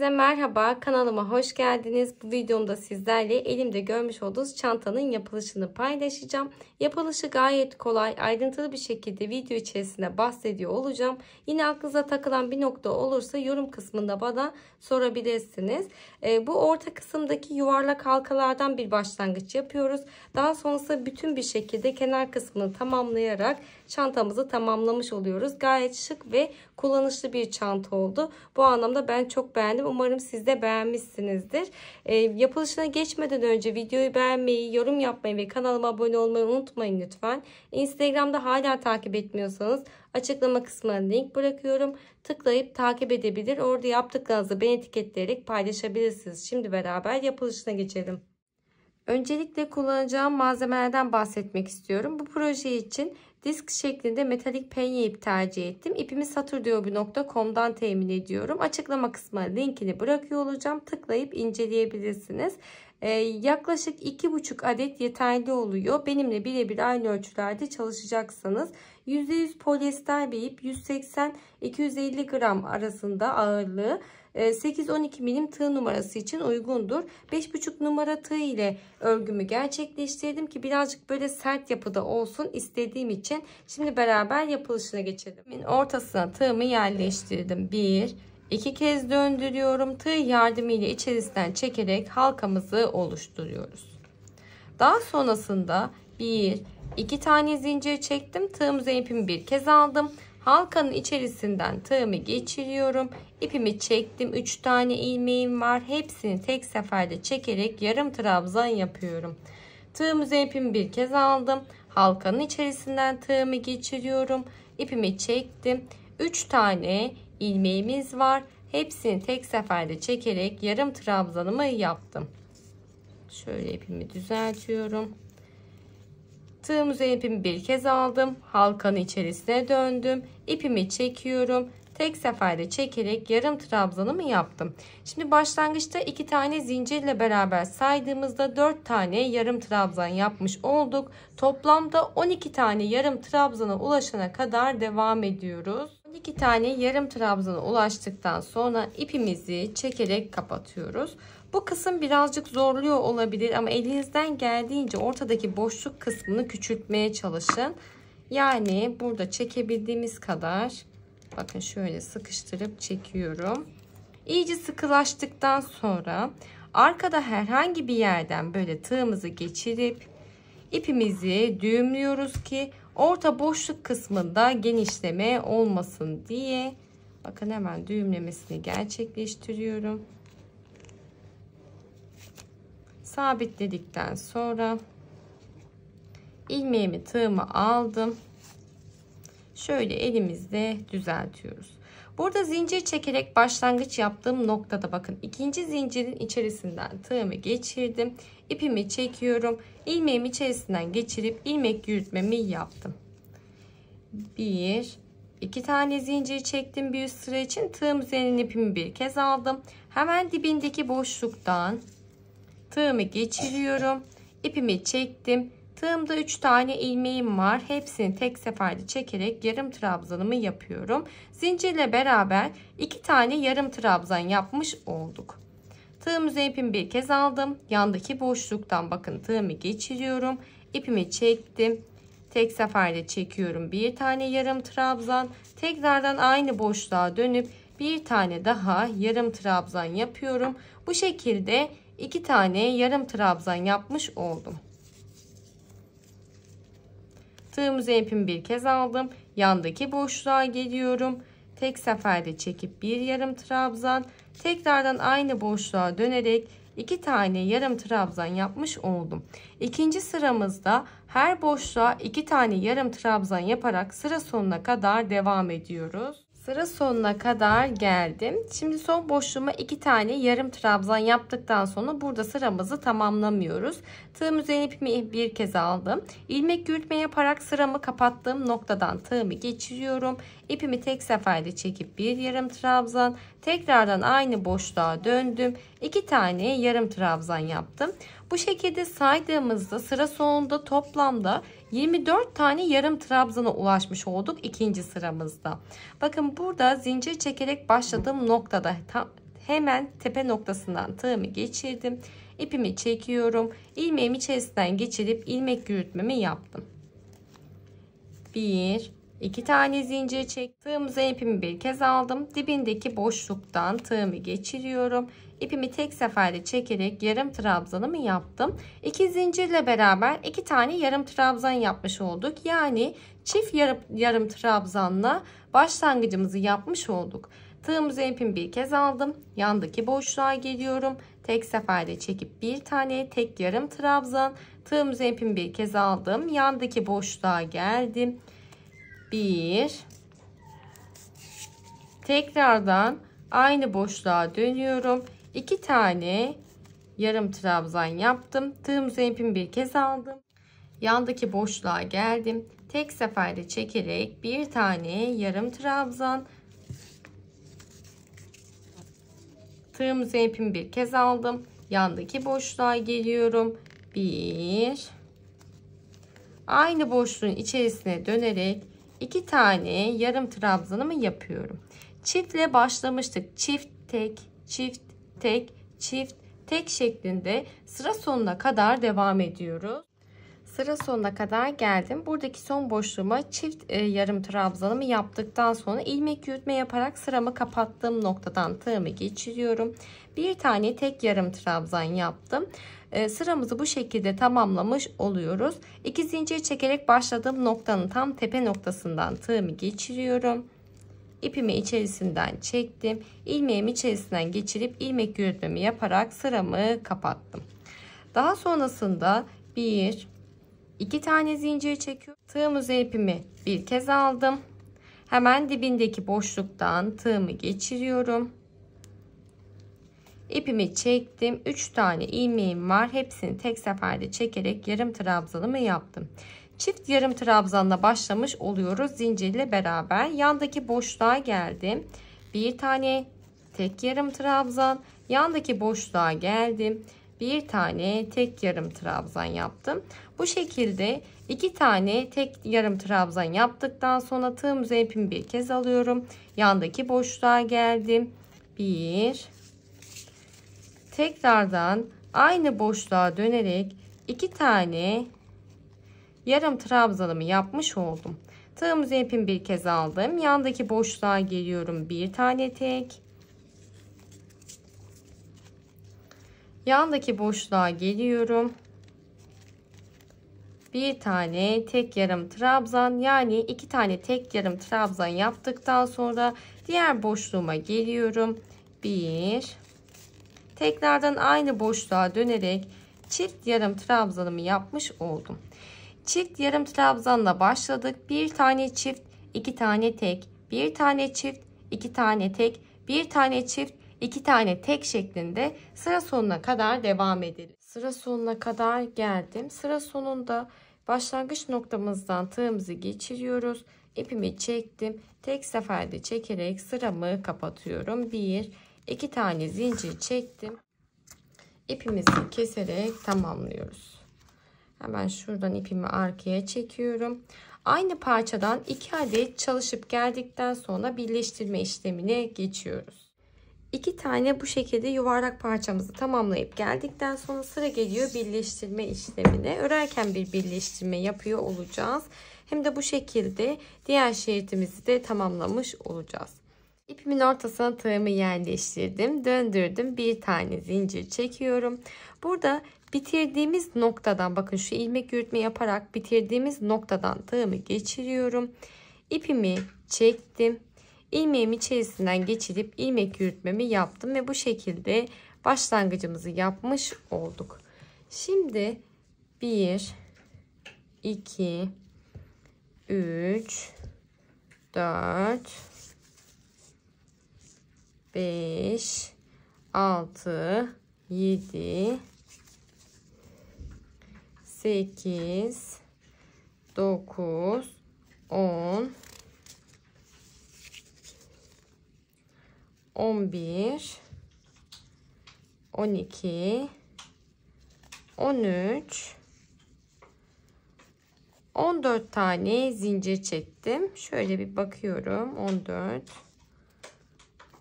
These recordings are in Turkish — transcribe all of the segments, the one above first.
Herkese merhaba, kanalıma hoş geldiniz. Bu videomda sizlerle elimde görmüş olduğunuz çantanın yapılışını paylaşacağım. Yapılışı gayet kolay, ayrıntılı bir şekilde video içerisinde bahsediyor olacağım. Yine aklınıza takılan bir nokta olursa yorum kısmında bana sorabilirsiniz. Bu orta kısımdaki yuvarlak halkalardan bir başlangıç yapıyoruz. Daha sonrasında bütün bir şekilde kenar kısmını tamamlayarak çantamızı tamamlamış oluyoruz. Gayet şık ve kullanışlı bir çanta oldu. Bu anlamda ben çok beğendim. Umarım siz de beğenmişsinizdir. Yapılışına geçmeden önce videoyu beğenmeyi, yorum yapmayı ve kanalıma abone olmayı unutmayın lütfen. Instagram'da hala takip etmiyorsanız açıklama kısmına link bırakıyorum. Tıklayıp takip edebilir. Orada yaptıklarınızı beni etiketleyerek paylaşabilirsiniz. Şimdi beraber yapılışına geçelim. Öncelikle kullanacağım malzemelerden bahsetmek istiyorum. Bu proje için disk şeklinde metalik penye ip tercih ettim. İpimi saturdiobi.com'dan temin ediyorum. Açıklama kısmına linkini bırakıyor olacağım. Tıklayıp inceleyebilirsiniz. Yaklaşık 2,5 adet yeterli oluyor. Benimle birebir aynı ölçülerde çalışacaksanız. %100 polyester bir ip, 180-250 gram arasında ağırlığı. 8-12 milim tığ numarası için uygundur. 5,5 numara tığ ile örgümü gerçekleştirdim ki birazcık böyle sert yapıda olsun istediğim için. Şimdi beraber yapılışına geçelim. Ortasına tığımı yerleştirdim. 1-2 kez döndürüyorum. Tığ yardımıyla içerisinden çekerek halkamızı oluşturuyoruz. Daha sonrasında 1-2 tane zincir çektim. Tığımıza ipimi bir kez aldım. Halkanın içerisinden tığımı geçiriyorum. İpimi çektim. 3 tane ilmeğim var. Hepsini tek seferde çekerek yarım trabzan yapıyorum. Tığımıza ipimi bir kez aldım. Halkanın içerisinden tığımı geçiriyorum. İpimi çektim. 3 tane ilmeğimiz var. Hepsini tek seferde çekerek yarım trabzanımı yaptım. Şöyle ipimi düzeltiyorum. Tığımıza ipimi bir kez aldım. Halkanın içerisine döndüm. İpimi çekiyorum. Tek seferde çekerek yarım trabzanımı yaptım. Şimdi başlangıçta 2 tane zincirle beraber saydığımızda 4 tane yarım trabzan yapmış olduk. Toplamda 12 tane yarım trabzana ulaşana kadar devam ediyoruz. 12 tane yarım trabzana ulaştıktan sonra ipimizi çekerek kapatıyoruz. Bu kısım birazcık zorluyor olabilir ama elinizden geldiğince ortadaki boşluk kısmını küçültmeye çalışın. Yani burada çekebildiğimiz kadar bakın şöyle sıkıştırıp çekiyorum. İyice sıkılaştıktan sonra arkada herhangi bir yerden böyle tığımızı geçirip ipimizi düğümlüyoruz ki orta boşluk kısmında genişleme olmasın diye. Bakın hemen düğümlemesini gerçekleştiriyorum. Sabitledikten sonra ilmeğimi tığımı aldım. Şöyle elimizle düzeltiyoruz. Burada zincir çekerek başlangıç yaptığım noktada bakın ikinci zincirin içerisinden tığımı geçirdim. İpimi çekiyorum. İlmeğimi içerisinden geçirip ilmek yürütmemi yaptım. 1-2 tane zincir çektim bir üst sıra için. Tığım üzerine ipimi bir kez aldım. Hemen dibindeki boşluktan tığımı geçiriyorum. İpimi çektim. Tığımda 3 tane ilmeğim var. Hepsini tek seferde çekerek yarım trabzanımı yapıyorum. Zincirle beraber 2 tane yarım trabzan yapmış olduk. Tığımıza ipimi bir kez aldım. Yandaki boşluktan bakın tığımı geçiriyorum. İpimi çektim. Tek seferde çekiyorum. Bir tane yarım trabzan. Tekrardan aynı boşluğa dönüp bir tane daha yarım trabzan yapıyorum. Bu şekilde 2 tane yarım trabzan yapmış oldum. Tığımıza ipimi bir kez aldım. Yandaki boşluğa geliyorum. Tek seferde çekip bir yarım trabzan. Tekrardan aynı boşluğa dönerek 2 tane yarım trabzan yapmış oldum. İkinci sıramızda her boşluğa 2 tane yarım trabzan yaparak sıra sonuna kadar devam ediyoruz. Sıra sonuna kadar geldim. Şimdi son boşluğuma 2 tane yarım trabzan yaptıktan sonra burada sıramızı tamamlamıyoruz. Tığım üzerine ipimi bir kez aldım. İlmek yürütme yaparak sıramı kapattığım noktadan tığımı geçiriyorum. İpimi tek seferde çekip bir yarım trabzan. Tekrardan aynı boşluğa döndüm. 2 tane yarım trabzan yaptım. Bu şekilde saydığımızda sıra sonunda toplamda 24 tane yarım trabzana ulaşmış olduk ikinci sıramızda. Bakın burada zincir çekerek başladığım noktada hemen tepe noktasından tığımı geçirdim. İpimi çekiyorum. İlmeğimi içerisinden geçirip ilmek yürütmemi yaptım. 1 2 tane zincir çek. Tığımıza ipimi bir kez aldım. Dibindeki boşluktan tığımı geçiriyorum. İpimi tek seferde çekerek yarım trabzanımı yaptım. 2 zincirle beraber 2 tane yarım trabzan yapmış olduk. Yani çift yarım trabzanla başlangıcımızı yapmış olduk. Tığımıza ipimi bir kez aldım. Yandaki boşluğa geliyorum. Tek seferde çekip bir tane tek yarım trabzan. Tığımıza ipimi bir kez aldım. Yandaki boşluğa geldim. 1 tekrardan aynı boşluğa dönüyorum. 2 tane yarım trabzan yaptım. Tığımıza ipimi bir kez aldım. Yandaki boşluğa geldim. Tek seferde çekerek bir tane yarım trabzan. Tığımıza ipimi bir kez aldım. Yandaki boşluğa geliyorum. 1 aynı boşluğun içerisine dönerek 2 tane yarım trabzanımı yapıyorum. Çiftle başlamıştık. Çift tek, çift tek, çift tek şeklinde sıra sonuna kadar devam ediyoruz. Sıra sonuna kadar geldim. Buradaki son boşluğuma çift yarım trabzanımı yaptıktan sonra ilmek yürütme yaparak sıramı kapattığım noktadan tığımı geçiriyorum. Bir tane tek yarım trabzan yaptım. Sıramızı bu şekilde tamamlamış oluyoruz. 2 zincir çekerek başladığım noktanın tam tepe noktasından tığımı geçiriyorum. İpimi içerisinden çektim. İlmeğimi içerisinden geçirip ilmek yürütmemi yaparak sıramı kapattım. Daha sonrasında 1 2 tane zincir çekiyorum. Tığımıza ipimi bir kez aldım. Hemen dibindeki boşluktan tığımı geçiriyorum. İpimi çektim. 3 tane ilmeğim var. Hepsini tek seferde çekerek yarım trabzanımı yaptım. Çift yarım trabzanla başlamış oluyoruz zincirle beraber. Yandaki boşluğa geldim. Bir tane tek yarım trabzan. Yandaki boşluğa geldim. Bir tane tek yarım trabzan yaptım. Bu şekilde 2 tane tek yarım trabzan yaptıktan sonra tığımıza ipimi bir kez alıyorum. Yandaki boşluğa geldim. 1 tekrardan aynı boşluğa dönerek 2 tane yarım trabzanımı yapmış oldum. Tığımıza ipimi bir kez aldım. Yandaki boşluğa geliyorum. Bir tane tek. Yandaki boşluğa geliyorum. Bir tane tek yarım trabzan, yani 2 tane tek yarım trabzan yaptıktan sonra diğer boşluğuma geliyorum. 1 tekrardan aynı boşluğa dönerek çift yarım trabzanımı yapmış oldum. Çift yarım trabzanla başladık. Bir tane çift, 2 tane tek, bir tane çift, 2 tane tek, bir tane çift, 2 tane tek şeklinde sıra sonuna kadar devam edelim. Sıra sonuna kadar geldim. Sıra sonunda başlangıç noktamızdan tığımızı geçiriyoruz. İpimi çektim. Tek seferde çekerek sıramı kapatıyorum. 1 2 tane zincir çektim. İpimizi keserek tamamlıyoruz. Hemen şuradan ipimi arkaya çekiyorum. Aynı parçadan 2 adet çalışıp geldikten sonra birleştirme işlemine geçiyoruz. 2 tane bu şekilde yuvarlak parçamızı tamamlayıp geldikten sonra sıra geliyor birleştirme işlemine. Örerken bir birleştirme yapıyor olacağız. Hem de bu şekilde diğer şeritimizi de tamamlamış olacağız. İpimin ortasına tığımı yerleştirdim. Döndürdüm. Bir tane zincir çekiyorum. Burada bitirdiğimiz noktadan, bakın şu ilmek yürütme yaparak bitirdiğimiz noktadan tığımı geçiriyorum. İpimi çektim. İlmeğimi içerisinden geçirip ilmek yürütmemi yaptım ve bu şekilde başlangıcımızı yapmış olduk. Şimdi 1 2 3 4 5 6 7 8 9 10 11 12 13 14 tane zincir çektim. Şöyle bir bakıyorum. 14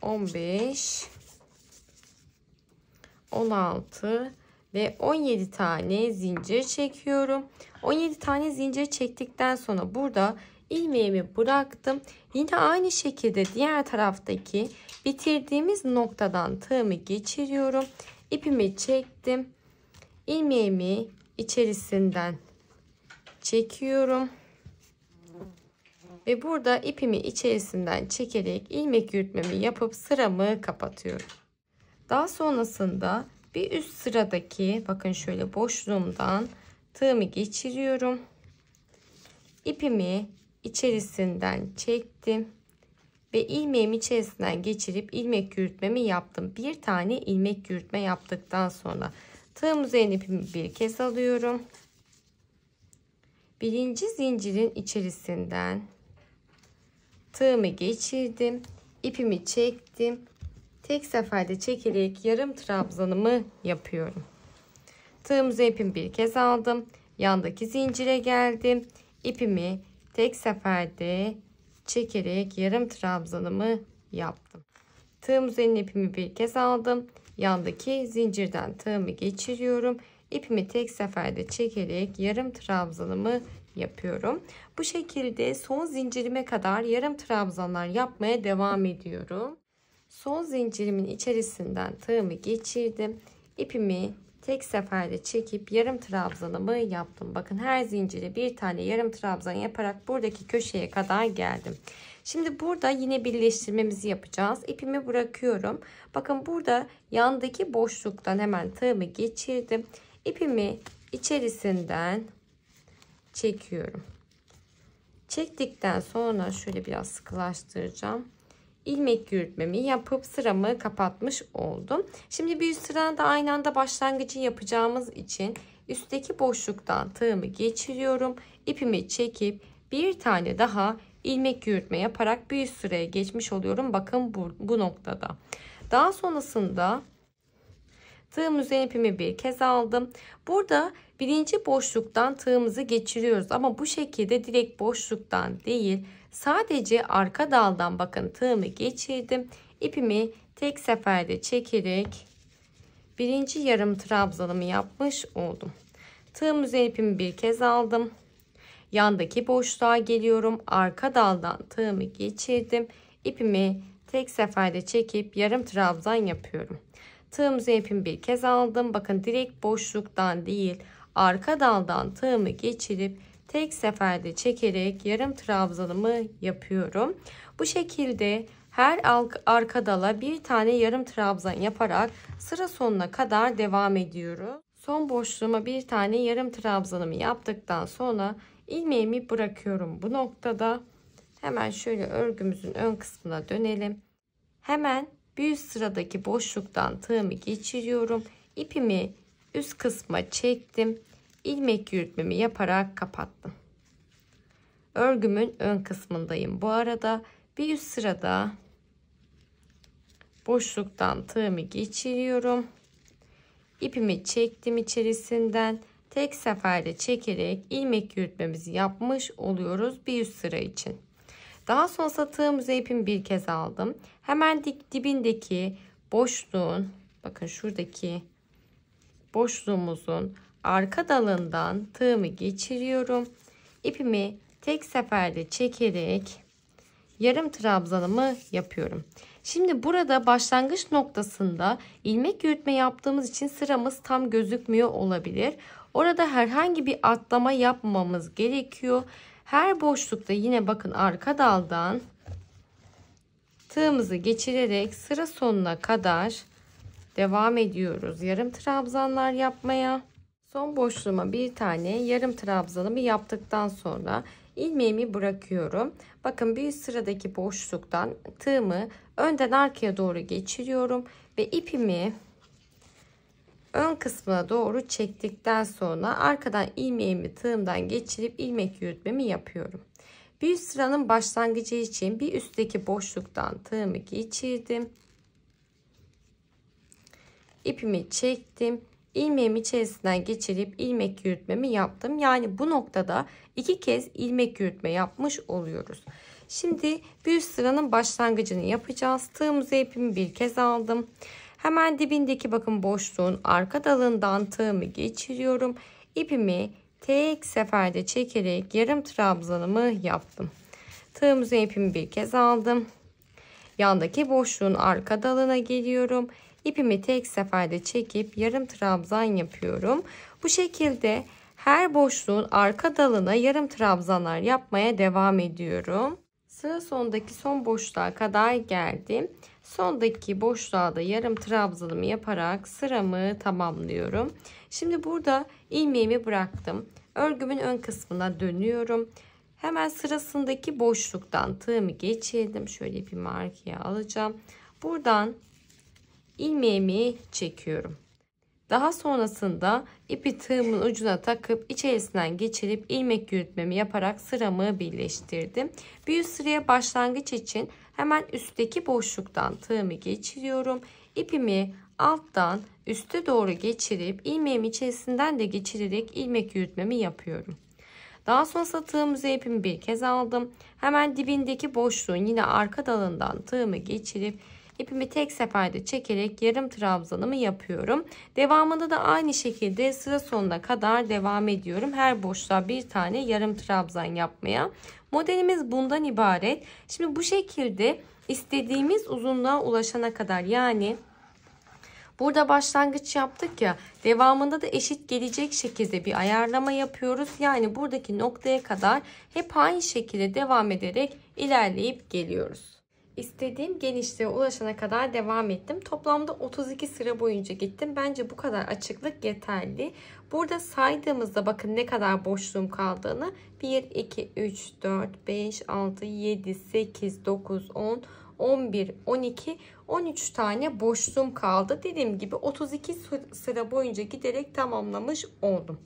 15 16 ve 17 tane zincir çekiyorum. 17 tane zincir çektikten sonra burada ilmeğimi bıraktım. Yine aynı şekilde diğer taraftaki bitirdiğimiz noktadan tığımı geçiriyorum. İpimi çektim. İlmeğimi içerisinden çekiyorum. Ve burada ipimi içerisinden çekerek ilmek yürütmemi yapıp sıramı kapatıyorum. Daha sonrasında bir üst sıradaki bakın şöyle boşluğumdan tığımı geçiriyorum. İpimi içerisinden çektim. Ve ilmeğimi içerisinden geçirip ilmek yürütmemi yaptım. Bir tane ilmek yürütme yaptıktan sonra tığım üzerine ipimi bir kez alıyorum. Birinci zincirin içerisinden tığımı geçirdim. İpimi çektim. Tek seferde çekerek yarım trabzanımı yapıyorum. Tığım üzerine ipimi bir kez aldım. Yandaki zincire geldim. İpimi tek seferde çekerek yarım trabzanımı yaptım. Tığım üzerine ipimi bir kez aldım. Yandaki zincirden tığımı geçiriyorum. İpimi tek seferde çekerek yarım trabzanımı yapıyorum. Bu şekilde son zincirime kadar yarım trabzanlar yapmaya devam ediyorum. Son zincirimin içerisinden tığımı geçirdim. İpimi tek seferde çekip yarım trabzanımı yaptım. Bakın her zincire bir tane yarım trabzan yaparak buradaki köşeye kadar geldim. Şimdi burada yine birleştirmemizi yapacağız. İpimi bırakıyorum. Bakın burada yandaki boşluktan hemen tığımı geçirdim. İpimi içerisinden çekiyorum. Çektikten sonra şöyle biraz sıkılaştıracağım. İlmek yürütmemi yapıp sıramı kapatmış oldum. Şimdi bir üst sırada aynı anda başlangıcı yapacağımız için üstteki boşluktan tığımı geçiriyorum. İpimi çekip bir tane daha ilmek yürütme yaparak bir üst sıraya geçmiş oluyorum. Bakın bu noktada. Daha sonrasında tığım üzerine ipimi bir kez aldım. Burada birinci boşluktan tığımızı geçiriyoruz ama bu şekilde direkt boşluktan değil, sadece arka daldan bakın tığımı geçirdim. İpimi tek seferde çekerek birinci yarım trabzanımı yapmış oldum. Tığım üzerine ipimi bir kez aldım. Yandaki boşluğa geliyorum. Arka daldan tığımı geçirdim. İpimi tek seferde çekip yarım trabzan yapıyorum. Tığım üzerine ipimi bir kez aldım. Bakın direkt boşluktan değil, arka daldan tığımı geçirip tek seferde çekerek yarım trabzanımı yapıyorum. Bu şekilde her arka dala bir tane yarım trabzan yaparak sıra sonuna kadar devam ediyorum. Son boşluğuma bir tane yarım trabzanımı yaptıktan sonra ilmeğimi bırakıyorum bu noktada. Hemen şöyle örgümüzün ön kısmına dönelim. Hemen bir üst sıradaki boşluktan tığımı geçiriyorum. İpimi üst kısma çektim. İlmek yürütmemi yaparak kapattım. Örgümün ön kısmındayım. Bu arada bir üst sırada boşluktan tığımı geçiriyorum. İpimi çektim içerisinden. Tek seferde çekerek ilmek yürütmemizi yapmış oluyoruz bir üst sıra için. Daha sonra tığımıza ipimi bir kez aldım. Hemen dibindeki boşluğun, bakın şuradaki boşluğumuzun arka dalından tığımı geçiriyorum. İpimi tek seferde çekerek yarım trabzanımı yapıyorum. Şimdi burada başlangıç noktasında ilmek yürütme yaptığımız için sıramız tam gözükmüyor olabilir. Orada herhangi bir atlama yapmamamız gerekiyor. Her boşlukta yine bakın arka daldan tığımızı geçirerek sıra sonuna kadar devam ediyoruz. Yarım trabzanlar yapmaya. Son boşluğuma bir tane yarım trabzanımı yaptıktan sonra ilmeğimi bırakıyorum. Bakın bir sıradaki boşluktan tığımı önden arkaya doğru geçiriyorum ve ipimi ön kısmına doğru çektikten sonra arkadan ilmeğimi tığımdan geçirip ilmek yürütmemi yapıyorum. Bir üst sıranın başlangıcı için bir üstteki boşluktan tığımı geçirdim. İpimi çektim. İlmeğimi içerisinden geçirip ilmek yürütmemi yaptım. Yani bu noktada 2 kez ilmek yürütme yapmış oluyoruz. Şimdi bir üst sıranın başlangıcını yapacağız. Tığımıza ipimi bir kez aldım. Hemen dibindeki bakın boşluğun arka dalından tığımı geçiriyorum. İpimi tek seferde çekerek yarım trabzanımı yaptım. Tığımızın ipimi bir kez aldım. Yandaki boşluğun arka dalına geliyorum. İpimi tek seferde çekip yarım trabzan yapıyorum. Bu şekilde her boşluğun arka dalına yarım trabzanlar yapmaya devam ediyorum. Sıra sondaki son boşluğa kadar geldim. Sondaki boşluğa da yarım trabzanımı yaparak sıramı tamamlıyorum. Şimdi burada ilmeğimi bıraktım. Örgümün ön kısmına dönüyorum. Hemen sırasındaki boşluktan tığımı geçirdim. Şöyle ipimi arkaya alacağım. Buradan ilmeğimi çekiyorum. Daha sonrasında ipi tığımın ucuna takıp içerisinden geçirip ilmek yürütmemi yaparak sıramı birleştirdim. Bir üst sıraya başlangıç için hemen üstteki boşluktan tığımı geçiriyorum. İpimi alttan üste doğru geçirip ilmeğimi içerisinden de geçirerek ilmek yürütmemi yapıyorum. Daha sonra tığımıza ipimi bir kez aldım. Hemen dibindeki boşluğun yine arka dalından tığımı geçirip ipimi tek seferde çekerek yarım trabzanımı yapıyorum. Devamında da aynı şekilde sıra sonuna kadar devam ediyorum. Her boşluğa bir tane yarım trabzan yapmaya. Modelimiz bundan ibaret. Şimdi bu şekilde istediğimiz uzunluğa ulaşana kadar, yani burada başlangıç yaptık ya, devamında da eşit gelecek şekilde bir ayarlama yapıyoruz. Yani buradaki noktaya kadar hep aynı şekilde devam ederek ilerleyip geliyoruz. İstediğim genişliğe ulaşana kadar devam ettim. Toplamda 32 sıra boyunca gittim. Bence bu kadar açıklık yeterli. Burada saydığımızda bakın ne kadar boşluğum kaldığını. 1, 2, 3, 4, 5, 6, 7, 8, 9, 10, 11, 12, 13 tane boşluğum kaldı. Dediğim gibi 32 sıra boyunca giderek tamamlamış oldum.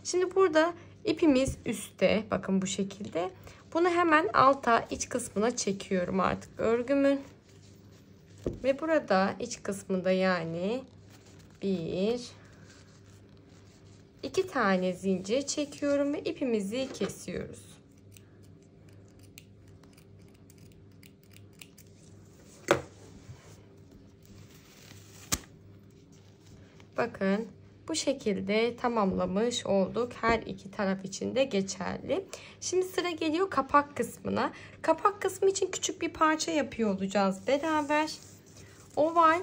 Şimdi burada ipimiz üstte. Bakın bu şekilde. Bunu hemen alta, iç kısmına çekiyorum artık örgümün. Ve burada iç kısmında yani 1, 2 tane zincir çekiyorum ve ipimizi kesiyoruz. Bakın bu şekilde tamamlamış olduk. Her iki taraf için de geçerli. Şimdi sıra geliyor kapak kısmına. Kapak kısmı için küçük bir parça yapıyor olacağız beraber. Oval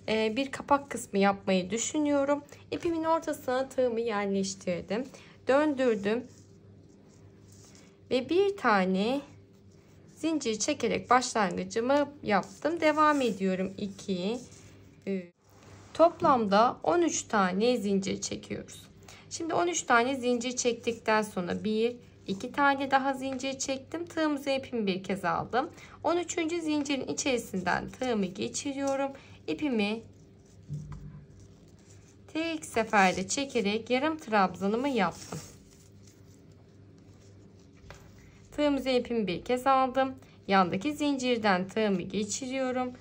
bir kapak kısmı yapmayı düşünüyorum. İpimin ortasına tığımı yerleştirdim. Döndürdüm. Ve bir tane zincir çekerek başlangıcımı yaptım. Devam ediyorum. 2, 3. Toplamda 13 tane zincir çekiyoruz. Şimdi 13 tane zincir çektikten sonra 1, 2 tane daha zincir çektim. Tığımıza ipimi bir kez aldım. 13. zincirin içerisinden tığımı geçiriyorum. İpimi tek seferde çekerek yarım trabzanımı yaptım. Tığımıza ipimi bir kez aldım. Yandaki zincirden tığımı geçiriyorum.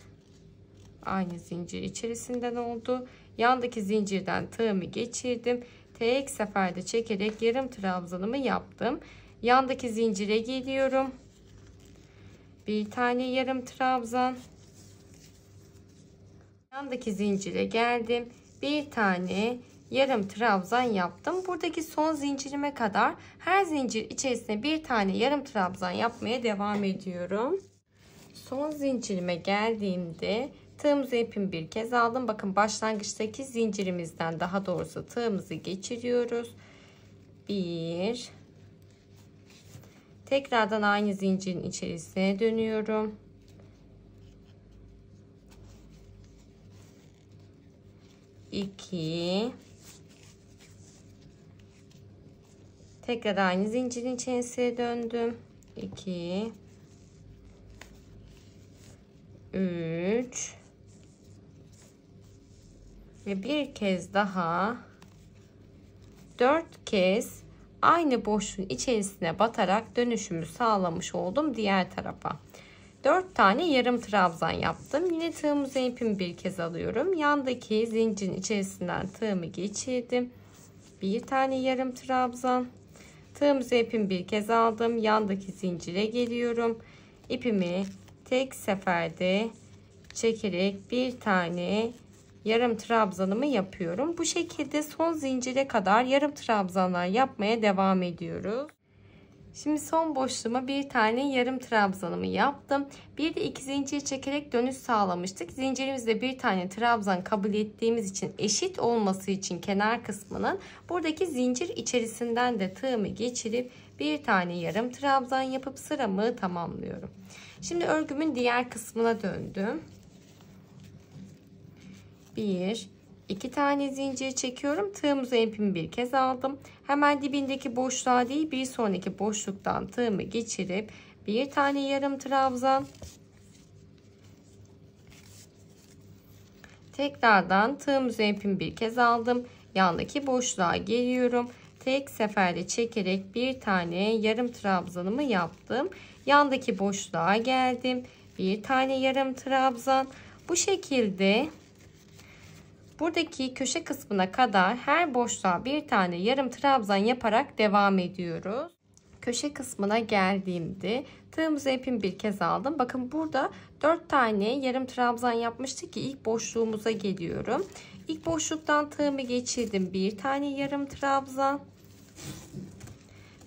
Aynı zincir içerisinden oldu. Yandaki zincirden tığımı geçirdim. Tek seferde çekerek yarım trabzanımı yaptım. Yandaki zincire geliyorum. Bir tane yarım trabzan. Yandaki zincire geldim. Bir tane yarım trabzan yaptım. Buradaki son zincirime kadar her zincir içerisine bir tane yarım trabzan yapmaya devam ediyorum. Son zincirime geldiğimde tığımızı ipimi bir kez aldım. Bakın başlangıçtaki zincirimizden, daha doğrusu tığımızı geçiriyoruz. 1, tekrardan aynı zincirin içerisine dönüyorum. 2, tekrar aynı zincirin içerisine döndüm. 2, 3 ve bir kez daha 4 kez aynı boşluğun içerisine batarak dönüşümü sağlamış oldum diğer tarafa. 4 tane yarım trabzan yaptım. Yine tığımıza ipimi bir kez alıyorum. Yandaki zincirin içerisinden tığımı geçirdim. Bir tane yarım trabzan. Tığımıza ipimi bir kez aldım. Yandaki zincire geliyorum. İpimi tek seferde çekerek bir tane yarım trabzanımı yapıyorum. Bu şekilde son zincire kadar yarım trabzanlar yapmaya devam ediyoruz. Şimdi son boşluğuma bir tane yarım trabzanımı yaptım. Bir de 2 zincir çekerek dönüş sağlamıştık. Zincirimizde bir tane trabzan kabul ettiğimiz için, eşit olması için kenar kısmının, buradaki zincir içerisinden de tığımı geçirip bir tane yarım trabzan yapıp sıramı tamamlıyorum. Şimdi örgümün diğer kısmına döndüm. 2 tane zincir çekiyorum. Tığımızı ipimi bir kez aldım. Hemen dibindeki boşluğa değil, bir sonraki boşluktan tığımı geçirip bir tane yarım trabzan. Tekrardan tığımızı ipimi bir kez aldım. Yandaki boşluğa geliyorum. Tek seferde çekerek bir tane yarım trabzanımı yaptım. Yandaki boşluğa geldim. Bir tane yarım trabzan. Bu şekilde buradaki köşe kısmına kadar her boşluğa bir tane yarım trabzan yaparak devam ediyoruz. Köşe kısmına geldiğimde tığımızı ipimi bir kez aldım. Bakın burada 4 tane yarım trabzan yapmıştık ki ilk boşluğumuza geliyorum. İlk boşluktan tığımı geçirdim. Bir tane yarım trabzan.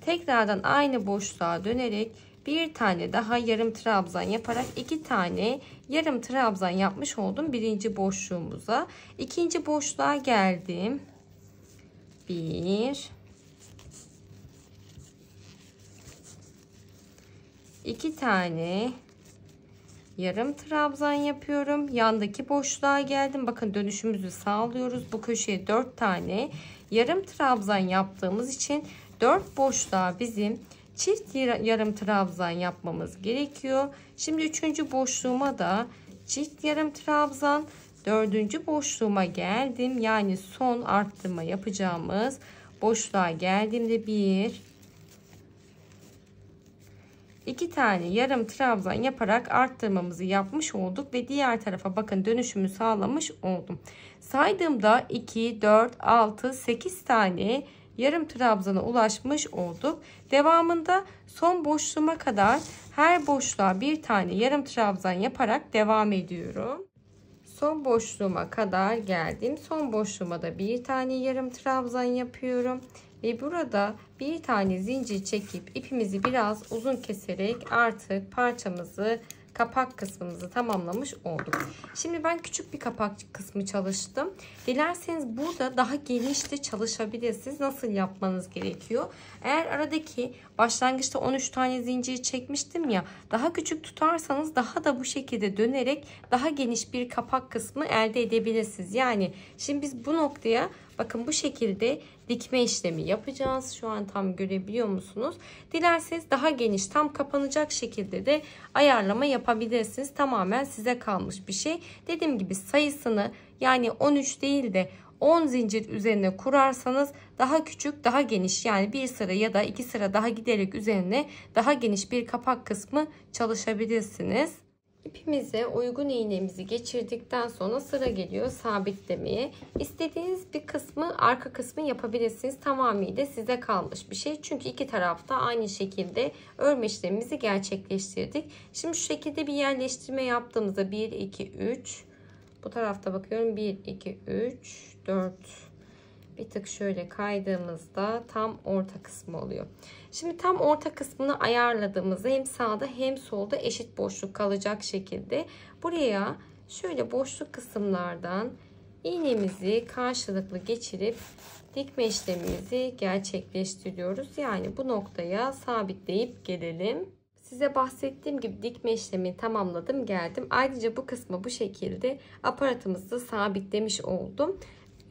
Tekrardan aynı boşluğa dönerek bir tane daha yarım trabzan yaparak 2 tane yarım trabzan yapmış oldum birinci boşluğumuza. İkinci boşluğa geldim. 2 tane yarım trabzan yapıyorum. Yandaki boşluğa geldim. Bakın dönüşümüzü sağlıyoruz. Bu köşeye 4 tane yarım trabzan yaptığımız için 4 boşluğa bizim çift yarım trabzan yapmamız gerekiyor. Şimdi 3. boşluğuma da çift yarım trabzan, 4. boşluğuma geldim. Yani son arttırma yapacağımız boşluğa geldiğimde 2 tane yarım trabzan yaparak arttırmamızı yapmış olduk ve diğer tarafa bakın dönüşümü sağlamış oldum. Saydığımda 2, 4, 6, 8 tane yarım trabzana ulaşmış olduk. Devamında son boşluğuma kadar her boşluğa bir tane yarım trabzan yaparak devam ediyorum. Son boşluğuma kadar geldim. Son boşluğuma da bir tane yarım trabzan yapıyorum. Ve burada bir tane zincir çekip ipimizi biraz uzun keserek artık parçamızı, kapak kısmımızı tamamlamış olduk. Şimdi ben küçük bir kapak kısmı çalıştım. Dilerseniz burada daha geniş de çalışabilirsiniz. Nasıl yapmanız gerekiyor? Eğer aradaki başlangıçta 13 tane zincir çekmiştim ya, daha küçük tutarsanız daha da bu şekilde dönerek daha geniş bir kapak kısmı elde edebilirsiniz. Yani şimdi biz bu noktaya bakın bu şekilde dikme işlemi yapacağız. Şu an tam görebiliyor musunuz? Dilerseniz daha geniş, tam kapanacak şekilde de ayarlama yapabilirsiniz. Tamamen size kalmış bir şey. Dediğim gibi sayısını, yani 13 değil de 10 zincir üzerine kurarsanız daha küçük, daha geniş, yani bir sıra ya da 2 sıra daha giderek üzerine daha geniş bir kapak kısmı çalışabilirsiniz. İpimize uygun iğnemizi geçirdikten sonra sıra geliyor sabitlemeye. İstediğiniz bir kısmı, arka kısmı yapabilirsiniz. Tamamıyla size kalmış bir şey. Çünkü iki tarafta aynı şekilde örme işlemimizi gerçekleştirdik. Şimdi şu şekilde bir yerleştirme yaptığımızda 1, 2, 3. Bu tarafta bakıyorum 1, 2, 3, 4. Bir tık şöyle kaydığımızda tam orta kısmı oluyor. Şimdi tam orta kısmını ayarladığımızda hem sağda hem solda eşit boşluk kalacak şekilde buraya şöyle boşluk kısımlardan iğnemizi karşılıklı geçirip dikme işlemimizi gerçekleştiriyoruz. Yani bu noktaya sabitleyip gelelim. Size bahsettiğim gibi dikme işlemini tamamladım, geldim. Ayrıca bu kısmı bu şekilde aparatımızda sabitlemiş oldum.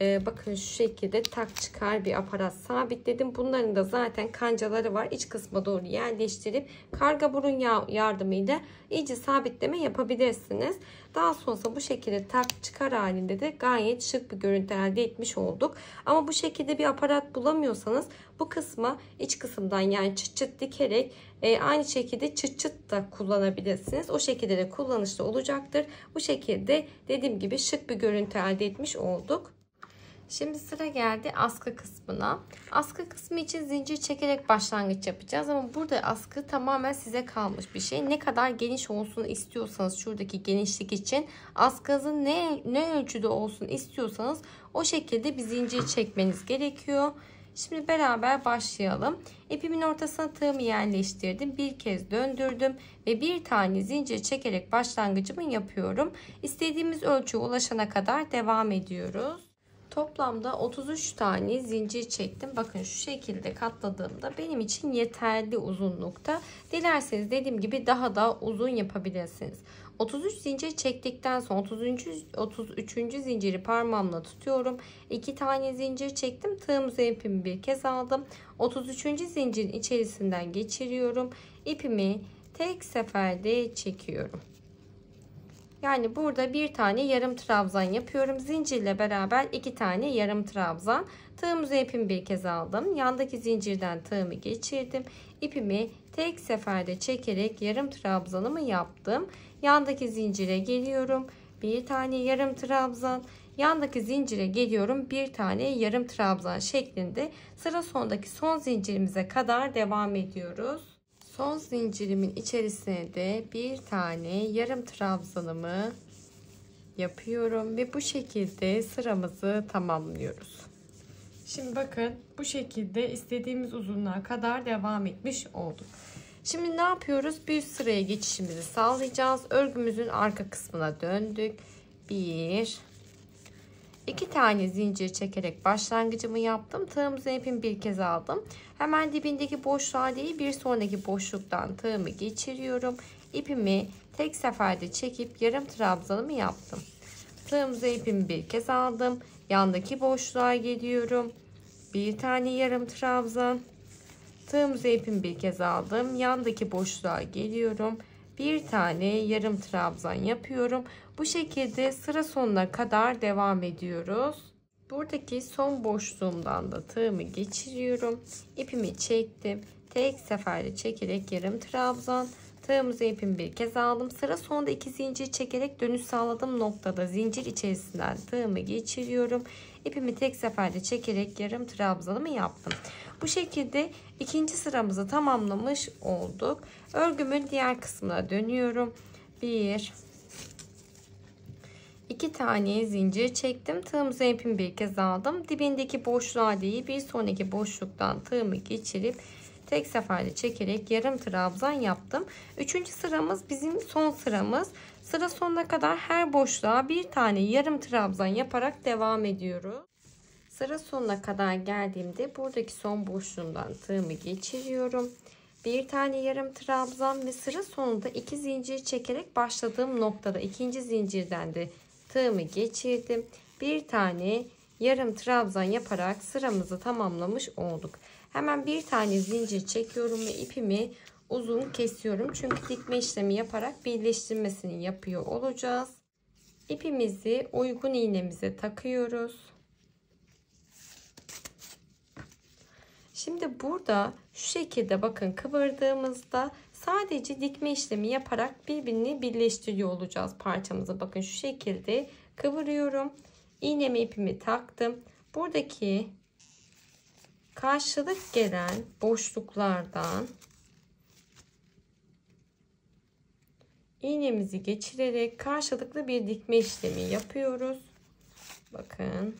Bakın şu şekilde tak çıkar bir aparat sabitledim. Bunların da zaten kancaları var. İç kısma doğru yerleştirip karga burun yardımıyla iyice sabitleme yapabilirsiniz. Daha sonra bu şekilde tak çıkar halinde de gayet şık bir görüntü elde etmiş olduk. Ama bu şekilde bir aparat bulamıyorsanız bu kısma iç kısımdan, yani çıt çıt dikerek aynı şekilde çıt çıt da kullanabilirsiniz. O şekilde de kullanışlı olacaktır. Bu şekilde dediğim gibi şık bir görüntü elde etmiş olduk. Şimdi sıra geldi askı kısmına. Askı kısmı için zincir çekerek başlangıç yapacağız ama burada askı tamamen size kalmış bir şey. Ne kadar geniş olsun istiyorsanız, şuradaki genişlik için askınızın ne ölçüde olsun istiyorsanız o şekilde bir zincir çekmeniz gerekiyor. Şimdi beraber başlayalım. İpimin ortasına tığımı yerleştirdim. Bir kez döndürdüm ve bir tane zincir çekerek başlangıcımı yapıyorum. İstediğimiz ölçüye ulaşana kadar devam ediyoruz. Toplamda 33 tane zincir çektim. Bakın şu şekilde katladığımda benim için yeterli uzunlukta. Dilerseniz dediğim gibi daha da uzun yapabilirsiniz. 33 zincir çektikten sonra 33. zinciri parmağımla tutuyorum. 2 tane zincir çektim. Tığımızı ipimi bir kez aldım. 33. zincirin içerisinden geçiriyorum. İpimi tek seferde çekiyorum. Yani burada bir tane yarım trabzan yapıyorum. Zincirle beraber 2 tane yarım trabzan. Tığımızı ipimi bir kez aldım. Yandaki zincirden tığımı geçirdim. İpimi tek seferde çekerek yarım trabzanımı yaptım. Yandaki zincire geliyorum. Bir tane yarım trabzan. Yandaki zincire geliyorum. Bir tane yarım trabzan şeklinde sıra sonundaki son zincirimize kadar devam ediyoruz. Son zincirimin içerisine de bir tane yarım trabzanımı yapıyorum ve bu şekilde sıramızı tamamlıyoruz. Şimdi bakın bu şekilde istediğimiz uzunluğa kadar devam etmiş olduk. Şimdi ne yapıyoruz? Bir üst sıraya geçişimizi sağlayacağız. Örgümüzün arka kısmına döndük. 2 tane zincir çekerek başlangıcımı yaptım. Tığımızı ipimi bir kez aldım. Hemen dibindeki boşluğa değil bir sonraki boşluktan tığımı geçiriyorum. İpimi tek seferde çekip yarım trabzanımı yaptım. Tığımızı ipimi bir kez aldım. Yandaki boşluğa geliyorum. Bir tane yarım trabzan. Tığımızı ipimi bir kez aldım. Yandaki boşluğa geliyorum. Bir tane yarım trabzan yapıyorum. Bu şekilde sıra sonuna kadar devam ediyoruz. Buradaki son boşluğumdan da tığımı geçiriyorum. İpimi çektim. Tek seferde çekerek yarım trabzan. Tığımızı ipimi bir kez aldım. Sıra sonunda 2 zincir çekerek dönüş sağladığım noktada zincir içerisinden tığımı geçiriyorum. İpimi tek seferde çekerek yarım trabzanımı yaptım. Bu şekilde ikinci sıramızı tamamlamış olduk. Örgümün diğer kısmına dönüyorum. 2 tane zincir çektim. Tığımızı ipimi bir kez aldım. Dibindeki boşluğa değil bir sonraki boşluktan tığımı geçirip tek seferde çekerek yarım trabzan yaptım. Üçüncü sıramız bizim son sıramız. Sıra sonuna kadar her boşluğa bir tane yarım trabzan yaparak devam ediyoruz. Sıra sonuna kadar geldiğimde buradaki son boşluğumdan tığımı geçiriyorum. Bir tane yarım trabzan ve sıra sonunda 2 zincir çekerek başladığım noktada ikinci zincirden de tığımı geçirdim. Bir tane yarım trabzan yaparak sıramızı tamamlamış olduk. Hemen bir tane zincir çekiyorum ve ipimi uzun kesiyorum. Çünkü dikme işlemi yaparak birleştirmesini yapıyor olacağız. İpimizi uygun iğnemize takıyoruz. Şimdi burada şu şekilde bakın kıvırdığımızda sadece dikme işlemi yaparak birbirini birleştiriyor olacağız parçamızı. Bakın şu şekilde kıvırıyorum. İğnemi ipimi taktım. Buradaki karşılık gelen boşluklardan iğnemizi geçirerek karşılıklı bir dikme işlemi yapıyoruz. Bakın.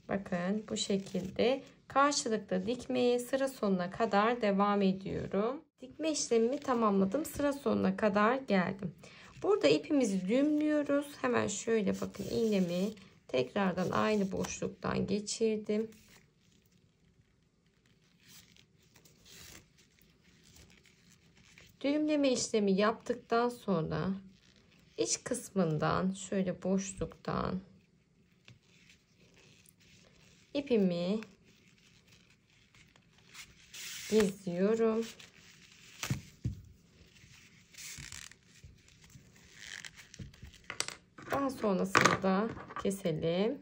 Bakın bu şekilde karşılıklı dikmeye sıra sonuna kadar devam ediyorum. Dikme işlemimi tamamladım. Sıra sonuna kadar geldim. Burada ipimizi düğümlüyoruz. Hemen şöyle bakın iğnemi tekrardan aynı boşluktan geçirdim. Düğümleme işlemi yaptıktan sonra iç kısmından şöyle boşluktan ipimi gizliyorum. Daha sonrasında keselim.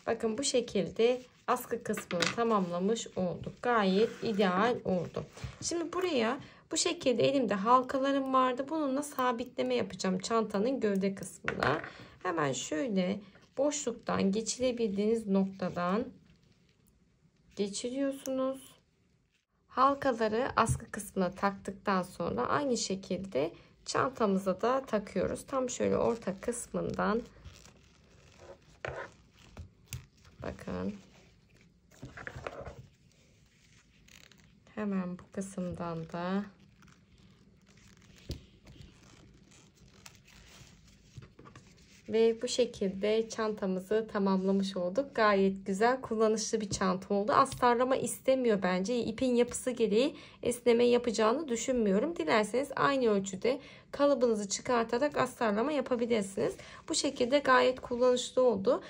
Bakın bu şekilde askı kısmını tamamlamış olduk. Gayet ideal oldu. Şimdi buraya bu şekilde elimde halkalarım vardı. Bununla sabitleme yapacağım çantanın gövde kısmına. Hemen şöyle boşluktan geçirebildiğiniz noktadan geçiriyorsunuz. Halkaları askı kısmına taktıktan sonra aynı şekilde çantamıza da takıyoruz. Tam şöyle orta kısmından bakın. Hemen bu kısımdan da ve bu şekilde çantamızı tamamlamış olduk. Gayet güzel, kullanışlı bir çanta oldu. Astarlama istemiyor bence. İpin yapısı gereği esneme yapacağını düşünmüyorum. Dilerseniz aynı ölçüde kalıbınızı çıkartarak astarlama yapabilirsiniz. Bu şekilde gayet kullanışlı oldu.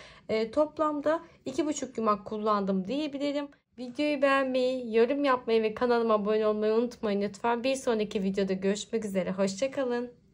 Toplamda 2,5 yumak kullandım diyebilirim. Videoyu beğenmeyi, yorum yapmayı ve kanalıma abone olmayı unutmayın lütfen. Bir sonraki videoda görüşmek üzere. Hoşça kalın.